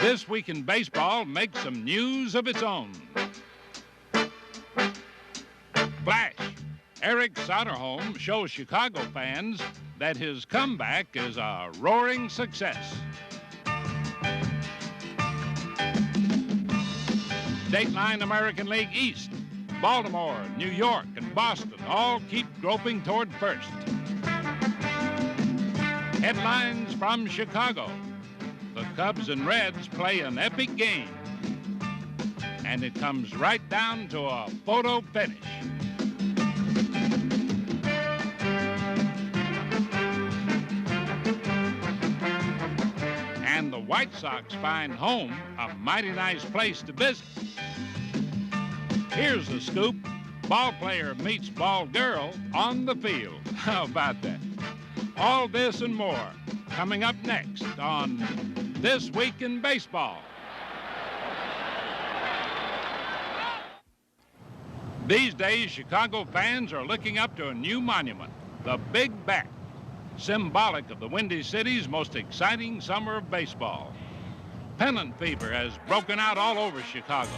This week in baseball makes some news of its own. Flash. Eric Soderholm shows Chicago fans that his comeback is a roaring success. Dateline American League East. Baltimore, New York, and Boston all keep groping toward first. Headlines from Chicago. The Cubs and Reds play an epic game. And it comes right down to a photo finish. And the White Sox find home a mighty nice place to visit. Here's the scoop. Ball player meets ball girl on the field. How about that? All this and more coming up next on This Week in Baseball. These days, Chicago fans are looking up to a new monument, the Big Bat, symbolic of the Windy City's most exciting summer of baseball. Pennant fever has broken out all over Chicago.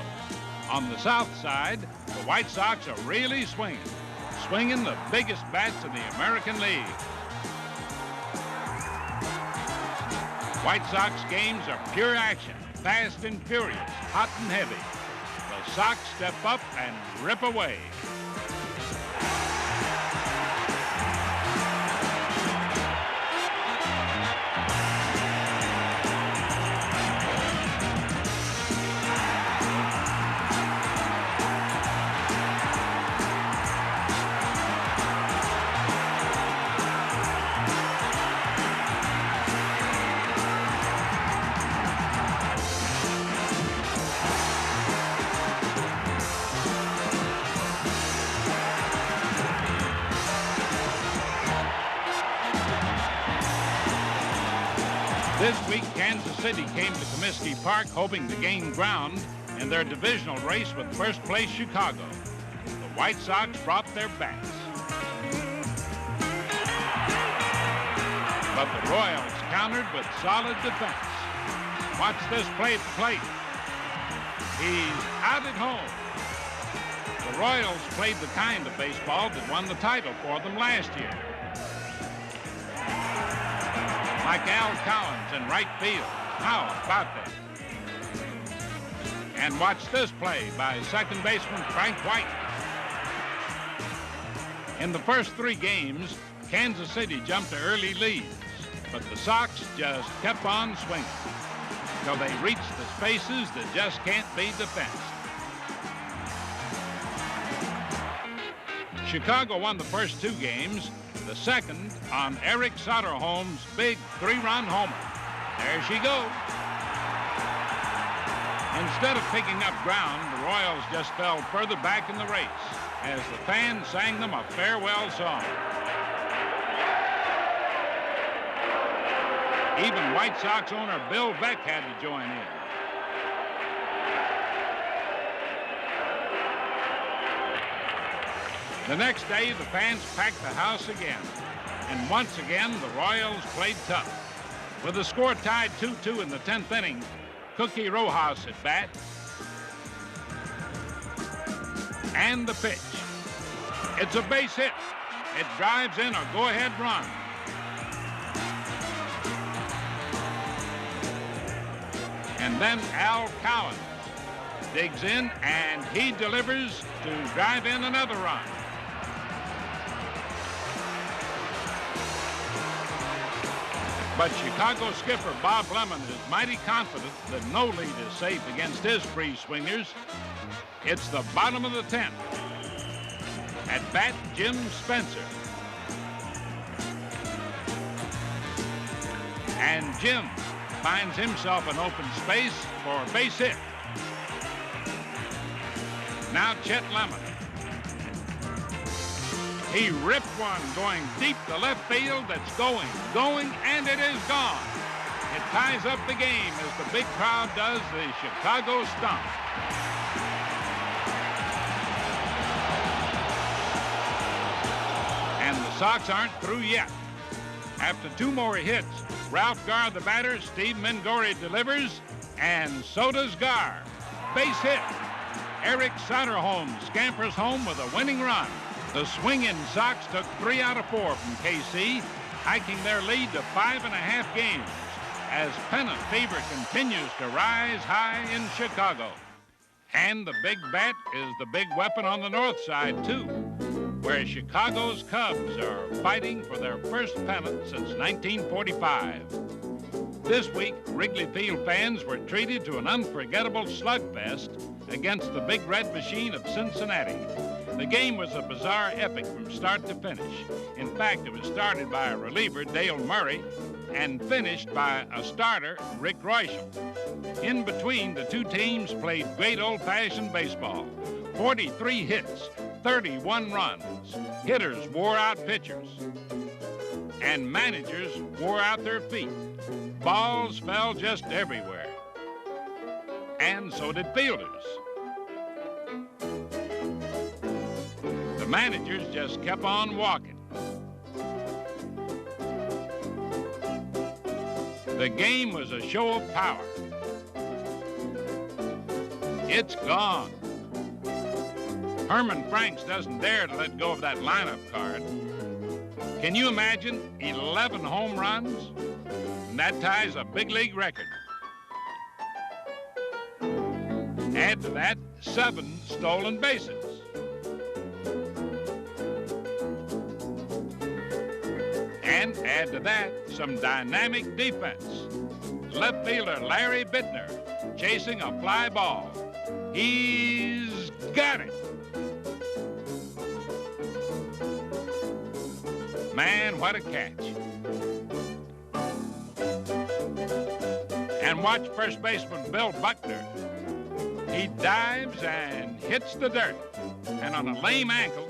On the south side, the White Sox are really swinging the biggest bats in the American League. White Sox games are pure action, fast and furious, hot and heavy. The Sox step up and rip away. This week, Kansas City came to Comiskey Park hoping to gain ground in their divisional race with first-place Chicago. The White Sox brought their bats. But the Royals countered with solid defense. Watch this play at the plate. He's out at home. The Royals played the kind of baseball that won the title for them last year. Like Al Collins in right field. How about that? And watch this play by second baseman Frank White. In the first 3 games, Kansas City jumped to early leads, but the Sox just kept on swinging till they reached the spaces that just can't be defensed. Chicago won the first 2 games, the second on Eric Soderholm's big 3-run homer. There she goes. Instead of picking up ground, the Royals just fell further back in the race as the fans sang them a farewell song. Even White Sox owner Bill Veeck had to join in. The next day, the fans packed the house again. And once again, the Royals played tough. With the score tied 2-2 in the 10th inning, Cookie Rojas at bat. And the pitch. It's a base hit. It drives in a go-ahead run. And then Al Collins digs in, and he delivers to drive in another run. But Chicago skipper Bob Lemon is mighty confident that no lead is safe against his free swingers. It's the bottom of the 10th. At bat, Jim Spencer. And Jim finds himself an open space for a base hit. Now Chet Lemon. He ripped one going deep to left field that's going, and it is gone. It ties up the game as the big crowd does the Chicago stomp. And the Sox aren't through yet. After 2 more hits, Ralph Garr, the batter, Steve Mingori delivers, And so does Gar. Base hit. Eric Soderholm scampers home with a winning run. The swinging Sox took 3 out of 4 from KC, hiking their lead to 5.5 games as pennant fever continues to rise high in Chicago. And the big bat is the big weapon on the north side, too, where Chicago's Cubs are fighting for their first pennant since 1945. This week, Wrigley Field fans were treated to an unforgettable slugfest against the Big Red Machine of Cincinnati. The game was a bizarre epic from start to finish. In fact, it was started by a reliever, Dale Murray, and finished by a starter, Rick Reuschel. In between, the two teams played great old-fashioned baseball. 43 hits, 31 runs. Hitters wore out pitchers, and managers wore out their feet. Balls fell just everywhere, and so did fielders. The managers just kept on walking. The game was a show of power. It's gone. Herman Franks doesn't dare to let go of that lineup card. Can you imagine 11 home runs? And that ties a big league record. Add to that 7 stolen bases. And add to that some dynamic defense. Left fielder Larry Bittner chasing a fly ball. He's got it. Man, what a catch. And watch first baseman Bill Buckner. He dives and hits the dirt. And on a lame ankle,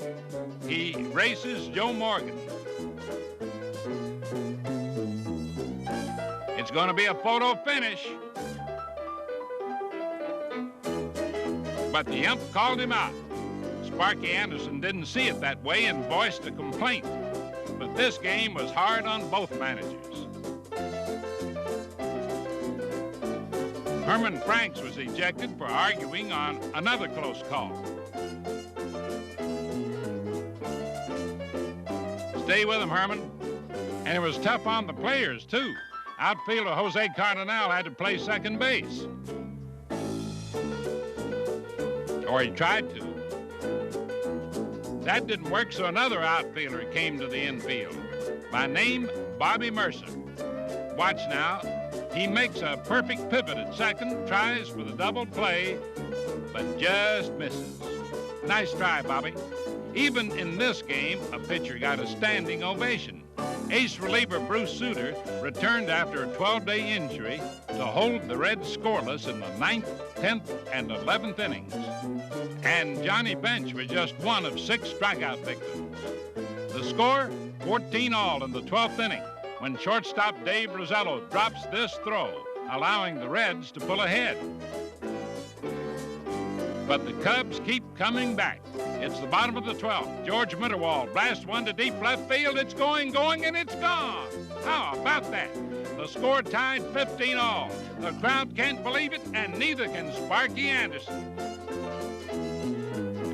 he races Joe Morgan. It's going to be a photo finish. But the ump called him out. Sparky Anderson didn't see it that way and voiced a complaint. But this game was hard on both managers. Herman Franks was ejected for arguing on another close call. Stay with him, Herman. And it was tough on the players, too. Outfielder Jose Cardinal had to play second base. Or he tried to. That didn't work, so another outfielder came to the infield. By name, Bobby Mercer. Watch now. He makes a perfect pivot at second, tries for the double play, but just misses. Nice try, Bobby. Even in this game, a pitcher got a standing ovation. Ace reliever Bruce Sutter returned after a 12-day injury to hold the Reds scoreless in the 9th, 10th, and 11th innings. And Johnny Bench was just one of 6 strikeout victims. The score, 14-all in the 12th inning, when shortstop Dave Rosello drops this throw, allowing the Reds to pull ahead. But the Cubs keep coming back. It's the bottom of the 12th. George Mitterwald blasts one to deep left field. It's going, and it's gone. How about that? The score tied 15-all. The crowd can't believe it, and neither can Sparky Anderson.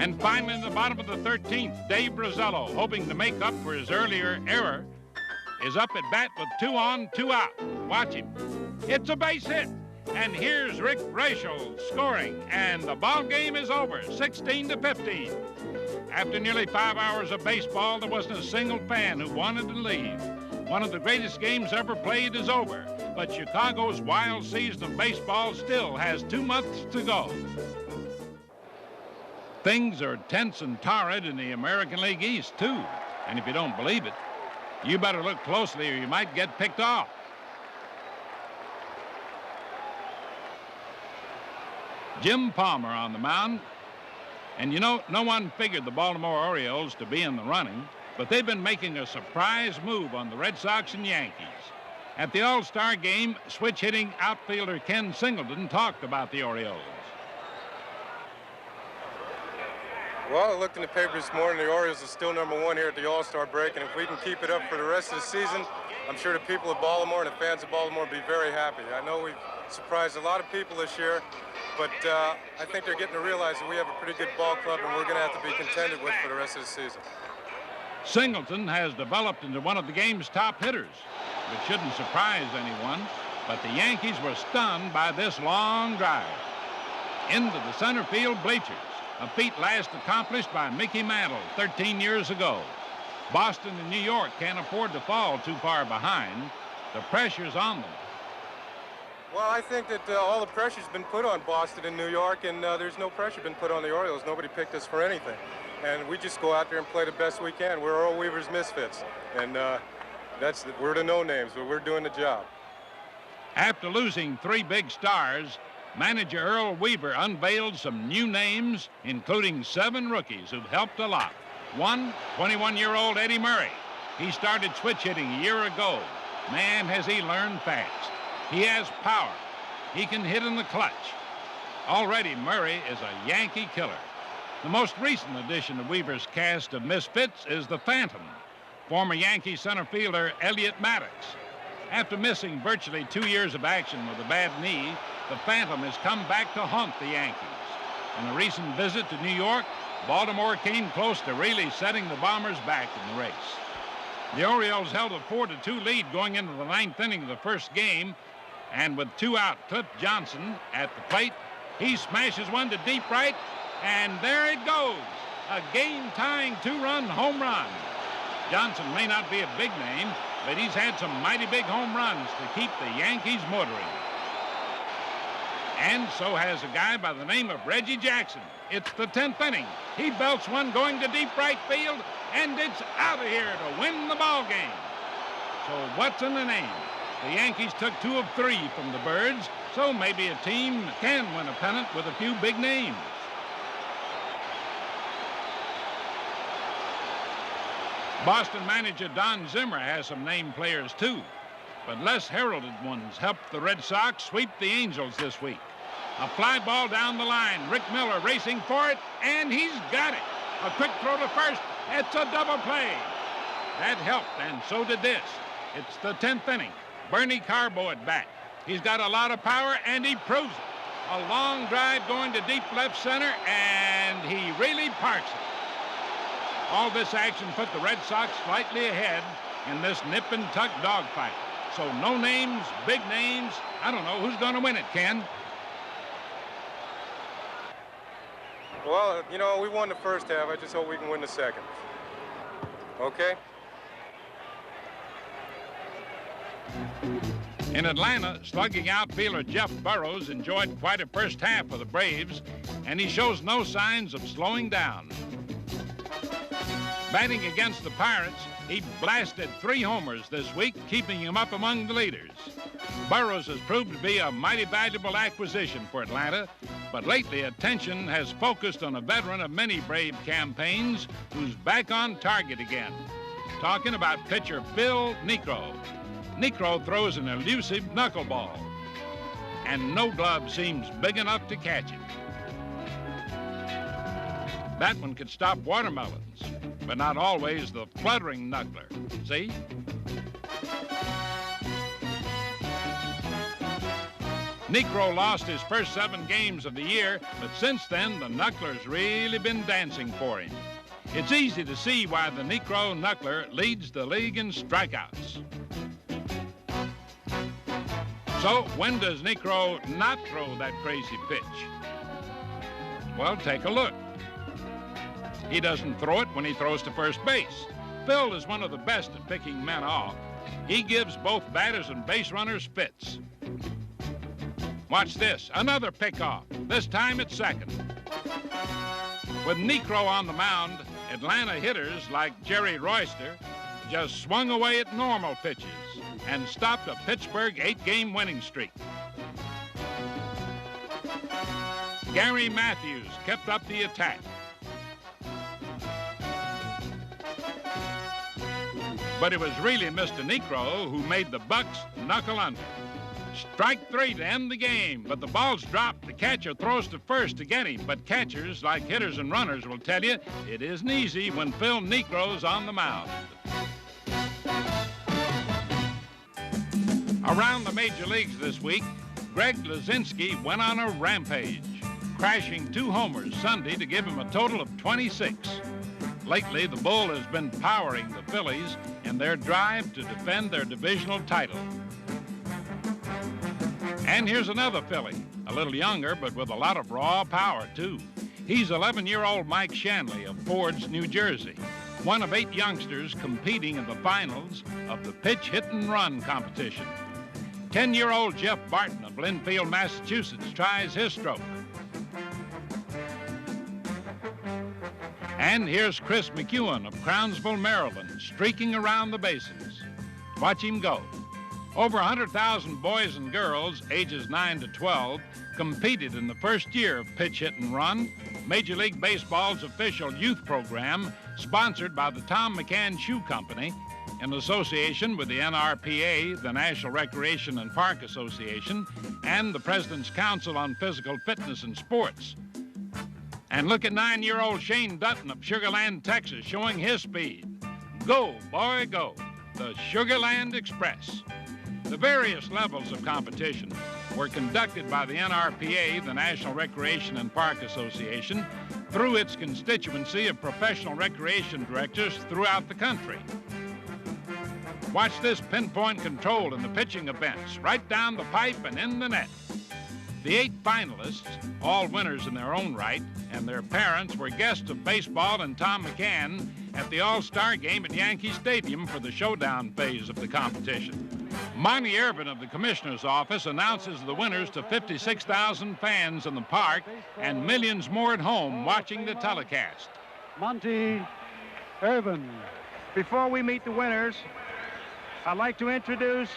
And finally, in the bottom of the 13th, Dave Rosello, hoping to make up for his earlier error, is up at bat with 2 on, 2 out. Watch him. It's a base hit. And here's Rick Reuschel scoring, and the ball game is over, 16-15. After nearly 5 hours of baseball, there wasn't a single fan who wanted to leave. One of the greatest games ever played is over, but Chicago's wild season of baseball still has 2 months to go. Things are tense and torrid in the American League East, too. And if you don't believe it, you better look closely or you might get picked off. Jim Palmer on the mound. And you know, no one figured the Baltimore Orioles to be in the running, but they've been making a surprise move on the Red Sox and Yankees. At the All-Star game, switch-hitting outfielder Ken Singleton talked about the Orioles. Well, I looked in the paper this morning. The Orioles are still #1 here at the All-Star break, and if we can keep it up for the rest of the season, I'm sure the people of Baltimore and the fans of Baltimore will be very happy. I know we've surprised a lot of people this year, but I think they're getting to realize that we have a pretty good ball club and we're going to have to be contended with for the rest of the season. Singleton has developed into one of the game's top hitters, which shouldn't surprise anyone, but the Yankees were stunned by this long drive. Into the center field bleachers, a feat last accomplished by Mickey Mantle 13 years ago. Boston and New York can't afford to fall too far behind. The pressure's on them. Well, I think that all the pressure's been put on Boston and New York, and there's no pressure been put on the Orioles. Nobody picked us for anything. And we just go out there and play the best we can. We're Earl Weaver's misfits. And we're the no-names, but we're doing the job. After losing 3 big stars, manager Earl Weaver unveiled some new names, including 7 rookies who've helped a lot. One, 21-year-old Eddie Murray. He started switch hitting a year ago. Man, has he learned fast. He has power. He can hit in the clutch. Already, Murray is a Yankee killer. The most recent addition to Weaver's cast of misfits is the Phantom, former Yankee center fielder Elliot Maddox. After missing virtually 2 years of action with a bad knee, the Phantom has come back to haunt the Yankees. In a recent visit to New York, Baltimore came close to really setting the Bombers back in the race. The Orioles held a 4-2 lead going into the 9th inning of the first game, and with 2 out, Cliff Johnson at the plate, he smashes one to deep right, and there it goes, a game-tying 2-run home run. Johnson may not be a big name, but he's had some mighty big home runs to keep the Yankees motoring. And so has a guy by the name of Reggie Jackson. It's the 10th inning. He belts one going to deep right field, and it's out of here to win the ball game. So what's in the name? The Yankees took 2 of 3 from the Birds, so maybe a team can win a pennant with a few big names. Boston manager Don Zimmer has some named players too, but less heralded ones helped the Red Sox sweep the Angels this week. A fly ball down the line, Rick Miller racing for it, and he's got it. A quick throw to first, it's a double play. That helped, and so did this. It's the 10th inning. Bernie Carbo at bat. He's got a lot of power, and he proves it. A long drive going to deep left center, and he really parks it. All this action put the Red Sox slightly ahead in this nip-and-tuck dogfight. So no names, big names. I don't know who's going to win it, Ken. Well, you know, we won the first half. I just hope we can win the second. Okay? In Atlanta, slugging outfielder Jeff Burroughs enjoyed quite a first half for the Braves, and he shows no signs of slowing down. Batting against the Pirates, he blasted 3 homers this week, keeping him up among the leaders. Burroughs has proved to be a mighty valuable acquisition for Atlanta, but lately attention has focused on a veteran of many Brave campaigns who's back on target again. Talking about pitcher Phil Niekro. Niekro throws an elusive knuckleball, and no glove seems big enough to catch it. That one could stop watermelons, but not always the fluttering knuckler. See? Niekro lost his first 7 games of the year, but since then, the knuckler's really been dancing for him. It's easy to see why the Niekro knuckler leads the league in strikeouts. So, when does Niekro not throw that crazy pitch? Well, take a look. He doesn't throw it when he throws to first base. Phil is one of the best at picking men off. He gives both batters and base runners fits. Watch this, another pickoff, this time at second. With Niekro on the mound, Atlanta hitters like Jerry Royster just swung away at normal pitches and stopped a Pittsburgh 8-game winning streak. Gary Matthews kept up the attack. But it was really Mr. Niekro who made the Bucks knuckle under. Strike 3 to end the game, but the ball's dropped. The catcher throws to first to get him, but catchers, like hitters and runners, will tell you it isn't easy when Phil Niekro's on the mound. Around the major leagues this week, Greg Luzinski went on a rampage, crashing 2 homers Sunday to give him a total of 26. Lately, the Bull has been powering the Phillies in their drive to defend their divisional title. And here's another Philly, a little younger, but with a lot of raw power, too. He's 11-year-old Mike Shanley of Fords, New Jersey, one of 8 youngsters competing in the finals of the pitch, hit, and run competition. 10-year-old Jeff Barton of Linfield, Massachusetts, tries his stroke. And here's Chris McEwen of Crownsville, Maryland, streaking around the bases. Watch him go. Over 100,000 boys and girls, ages 9 to 12, competed in the first year of Pitch, Hit, and Run, Major League Baseball's official youth program, sponsored by the Tom McCann Shoe Company, in association with the NRPA, the National Recreation and Park Association, and the President's Council on Physical Fitness and Sports. And look at 9-year-old Shane Dutton of Sugar Land, Texas, showing his speed. Go, boy, go, the Sugar Land Express. The various levels of competition were conducted by the NRPA, the National Recreation and Park Association, through its constituency of professional recreation directors throughout the country. Watch this pinpoint control in the pitching events, right down the pipe and in the net. The 8 finalists, all winners in their own right, and their parents were guests of baseball and Tom McCann at the All-Star game at Yankee Stadium for the showdown phase of the competition. Monty Irvin of the Commissioner's Office announces the winners to 56,000 fans in the park and millions more at home watching the telecast. Monty Irvin. Before we meet the winners, I'd like to introduce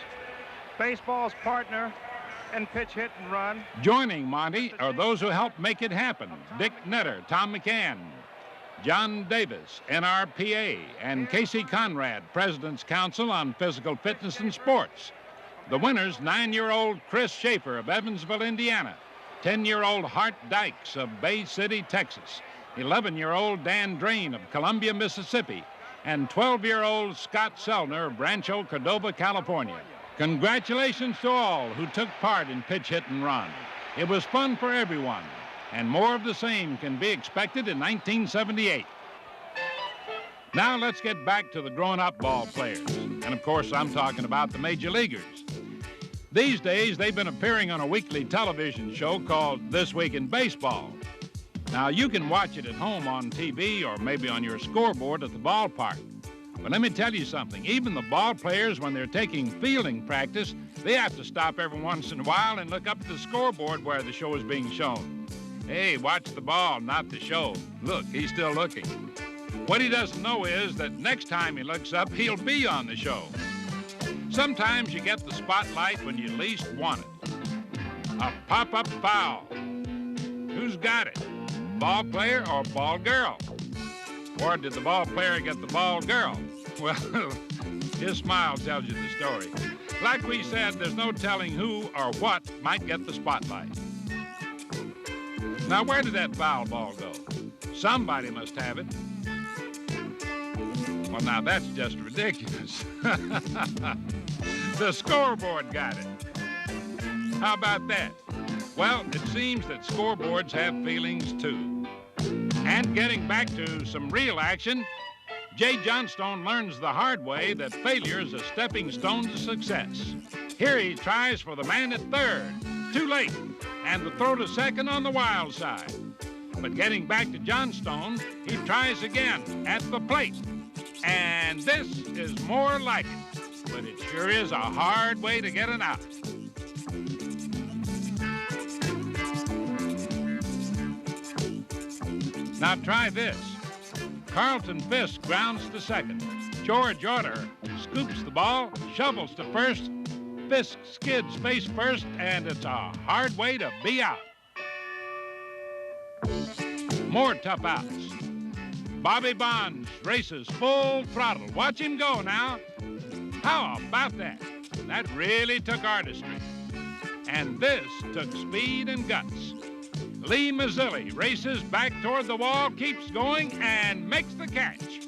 baseball's partner in Pitch, Hit, and Run. Joining Monty are those who helped make it happen: Dick Netter, Tom McCann, John Davis, NRPA, and Casey Conrad, President's Council on Physical Fitness and Sports. The winners, 9-year-old Chris Schaefer of Evansville, Indiana, 10-year-old Hart Dykes of Bay City, Texas, 11-year-old Dan Drain of Columbia, Mississippi, and 12-year-old Scott Selner of Rancho Cordova, California. Congratulations to all who took part in Pitch, Hit, and Run. It was fun for everyone, and more of the same can be expected in 1978. Now let's get back to the grown-up ball players. And of course, I'm talking about the major leaguers. These days, they've been appearing on a weekly television show called This Week in Baseball. Now, you can watch it at home on TV or maybe on your scoreboard at the ballpark. But let me tell you something. Even the ball players, when they're taking fielding practice, they have to stop every once in a while and look up at the scoreboard where the show is being shown. Hey, watch the ball, not the show. Look, he's still looking. What he doesn't know is that next time he looks up, he'll be on the show. Sometimes you get the spotlight when you least want it. A pop-up foul. Who's got it? Ball player or ball girl? Or did the ball player get the ball girl? Well, his smile tells you the story. Like we said, there's no telling who or what might get the spotlight. Now, where did that foul ball go? Somebody must have it. Well, now, that's just ridiculous. The scoreboard got it. How about that? Well, it seems that scoreboards have feelings, too. And getting back to some real action, Jay Johnstone learns the hard way that failure is a stepping stone to success. Here he tries for the man at third. Too late. And the throw to second on the wild side. But getting back to Johnstone, he tries again at the plate. And this is more like it. But it sure is a hard way to get an out. Now try this. Carlton Fisk grounds to second. George Order scoops the ball, shovels to first. Fisk skids face first, and it's a hard way to be out. More tough outs. Bobby Bonds races full throttle. Watch him go now. How about that? That really took artistry. And this took speed and guts. Lee Mazzilli races back toward the wall, keeps going, and makes the catch.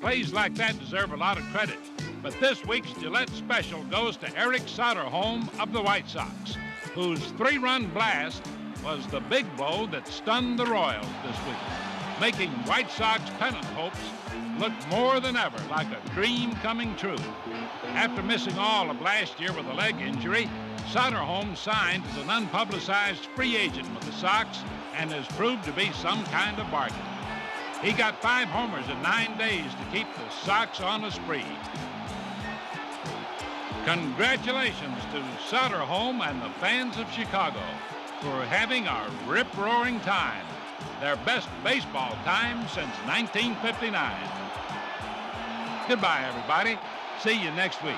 Plays like that deserve a lot of credit. But this week's Gillette Special goes to Eric Soderholm of the White Sox, whose 3-run blast was the big blow that stunned the Royals this week, making White Sox pennant hopes look more than ever like a dream coming true. After missing all of last year with a leg injury, Soderholm signed as an unpublicized free agent with the Sox and has proved to be some kind of bargain. He got 5 homers in 9 days to keep the Sox on a spree. Congratulations to Soderholm and the fans of Chicago for having a rip-roaring time, their best baseball time since 1959. Goodbye, everybody. See you next week.